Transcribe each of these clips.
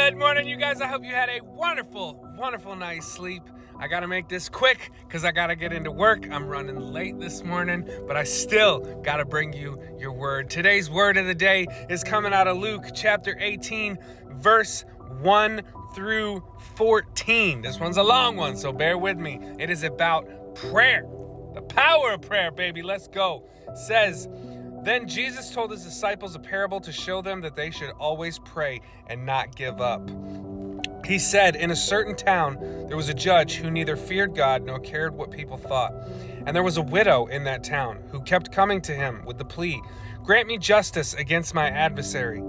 Good morning, you guys. I hope you had a wonderful night's sleep. I gotta make this quick because I gotta get into work. I'm running late this morning, but I still gotta bring you your word. Today's word of the day is coming out of Luke chapter 18, verse 1 through 14. This one's a long one, so bear with me. It is about prayer. The power of prayer, baby. Let's go. It says, then Jesus told his disciples a parable to show them that they should always pray and not give up. He said, in a certain town, there was a judge who neither feared God nor cared what people thought. And there was a widow in that town who kept coming to him with the plea, grant me justice against my adversary.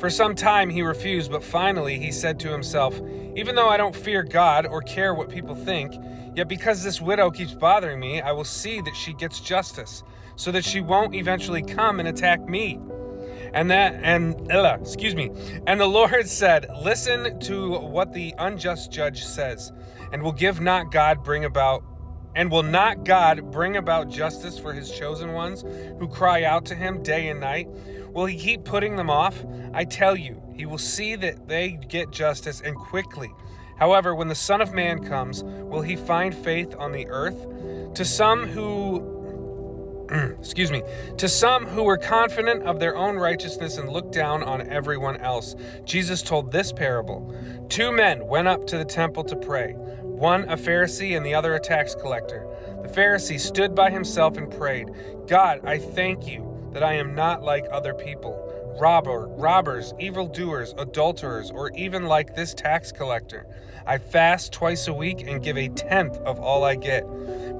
For some time he refused, but finally he said to himself, even though I don't fear God or care what people think, yet because this widow keeps bothering me, I will see that she gets justice, so that she won't eventually come and attack me. And the Lord said, listen to what the unjust judge says, and will not God bring about justice for his chosen ones who cry out to him day and night? Will he keep putting them off? I tell you, he will see that they get justice, and quickly. However, when the Son of Man comes, will he find faith on the earth? To some who were confident of their own righteousness and looked down on everyone else, Jesus told this parable. Two men went up to the temple to pray, one a Pharisee and the other a tax collector. The Pharisee stood by himself and prayed, God, I thank you that I am not like other people, robbers, evildoers, adulterers, or even like this tax collector. I fast twice a week and give a tenth of all I get.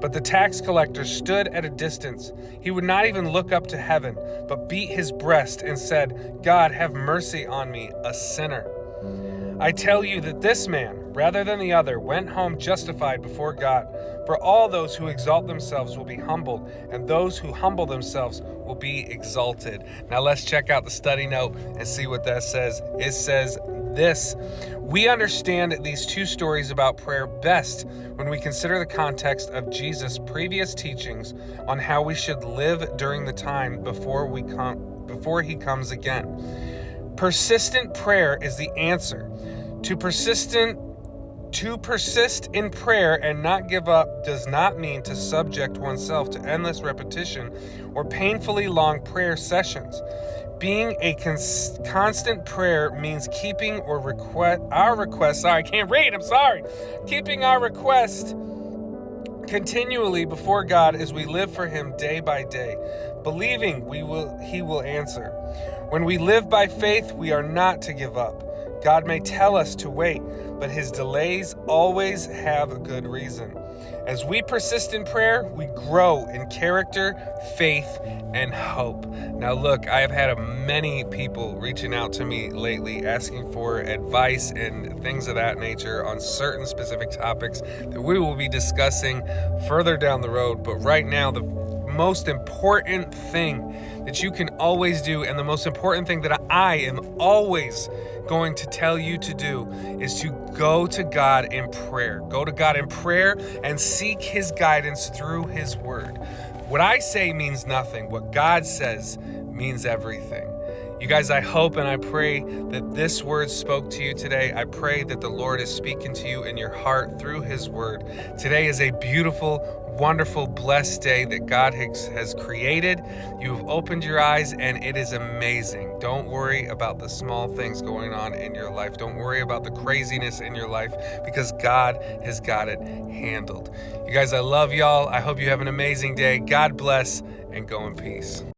But the tax collector stood at a distance. He would not even look up to heaven, but beat his breast and said, God, have mercy on me, a sinner. I tell you that this man, rather than the other, went home justified before God. For all those who exalt themselves will be humbled, and those who humble themselves will be exalted. Now let's check out the study note and see what that says. It says this: we understand these two stories about prayer best when we consider the context of Jesus' previous teachings on how we should live during the time before he comes again. Persistent prayer is the answer. To persist in prayer and not give up does not mean to subject oneself to endless repetition or painfully long prayer sessions. Being a constant prayer means keeping our request continually before God as we live for him day by day, believing he will answer. When we live by faith, we are not to give up. God may tell us to wait, but his delays always have a good reason. As we persist in prayer, we grow in character, faith, and hope. Now look, I have had many people reaching out to me lately asking for advice and things of that nature on certain specific topics that we will be discussing further down the road. But right now, the most important thing that you can always do, and the most important thing that I am always going to tell you to do, is to go to God in prayer. Go to God in prayer and seek his guidance through his word. What I say means nothing. What God says means everything. You guys, I hope and I pray that this word spoke to you today. I pray that the Lord is speaking to you in your heart through his word. Today is a beautiful, wonderful, blessed day that God has created. You have opened your eyes and it is amazing. Don't worry about the small things going on in your life. Don't worry about the craziness in your life, because God has got it handled. You guys, I love y'all. I hope you have an amazing day. God bless, and go in peace.